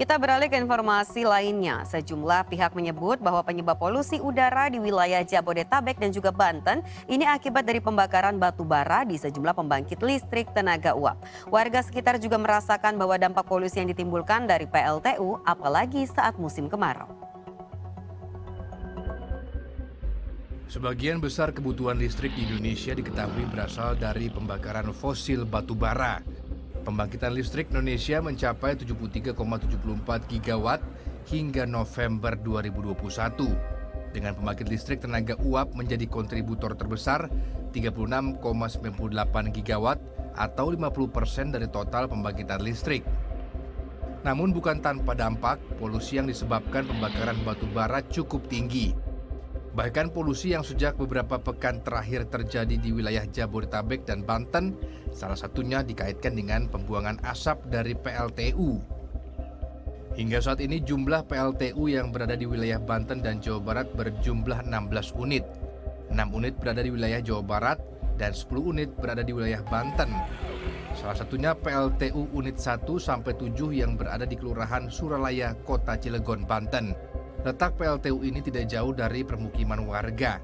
Kita beralih ke informasi lainnya. Sejumlah pihak menyebut bahwa penyebab polusi udara di wilayah Jabodetabek dan juga Banten ini akibat dari pembakaran batu bara di sejumlah pembangkit listrik tenaga uap. Warga sekitar juga merasakan bahwa dampak polusi yang ditimbulkan dari PLTU apalagi saat musim kemarau. Sebagian besar kebutuhan listrik di Indonesia diketahui berasal dari pembakaran fosil batu bara. Pembangkitan listrik Indonesia mencapai 73,74 gigawatt hingga November 2021. Dengan pembangkit listrik tenaga uap menjadi kontributor terbesar 36,98 gigawatt atau 50% dari total pembangkitan listrik. Namun bukan tanpa dampak, polusi yang disebabkan pembakaran batu bara cukup tinggi. Bahkan polusi yang sejak beberapa pekan terakhir terjadi di wilayah Jabodetabek dan Banten, salah satunya dikaitkan dengan pembuangan asap dari PLTU. Hingga saat ini jumlah PLTU yang berada di wilayah Banten dan Jawa Barat berjumlah 16 unit. 6 unit berada di wilayah Jawa Barat dan 10 unit berada di wilayah Banten. Salah satunya PLTU unit 1-7 yang berada di Kelurahan Suralaya, Kota Cilegon, Banten. Letak PLTU ini tidak jauh dari permukiman warga.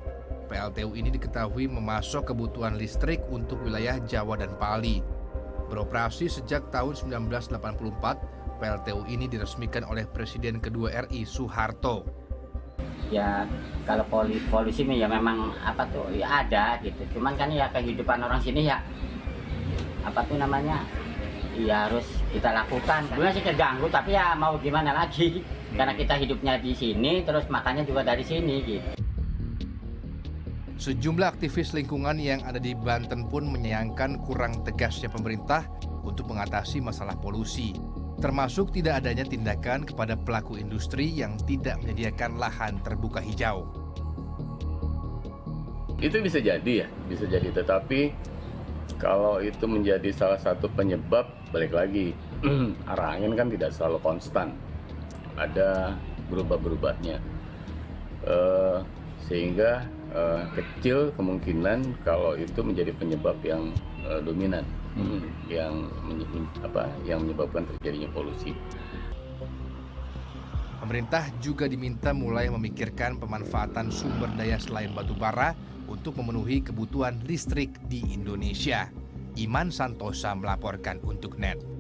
PLTU ini diketahui memasok kebutuhan listrik untuk wilayah Jawa dan Bali. Beroperasi sejak tahun 1984, PLTU ini diresmikan oleh Presiden kedua RI Soeharto. Ya kalau polusi ya memang ya ada gitu. Cuman kan ya kehidupan orang sini ya ya harus kita lakukan. Sebenarnya sih keganggu tapi ya mau gimana lagi. Karena kita hidupnya di sini, terus makannya juga dari sini gitu. Sejumlah aktivis lingkungan yang ada di Banten pun menyayangkan kurang tegasnya pemerintah untuk mengatasi masalah polusi, termasuk tidak adanya tindakan kepada pelaku industri yang tidak menyediakan lahan terbuka hijau. Itu bisa jadi ya, bisa jadi. Tetapi kalau itu menjadi salah satu penyebab, balik lagi, arah angin kan tidak selalu konstan. Ada berubah-berubahnya, sehingga kecil kemungkinan kalau itu menjadi penyebab yang dominan, yang menyebabkan terjadinya polusi. Pemerintah juga diminta mulai memikirkan pemanfaatan sumber daya selain batu bara untuk memenuhi kebutuhan listrik di Indonesia. Iman Santosa melaporkan untuk NET.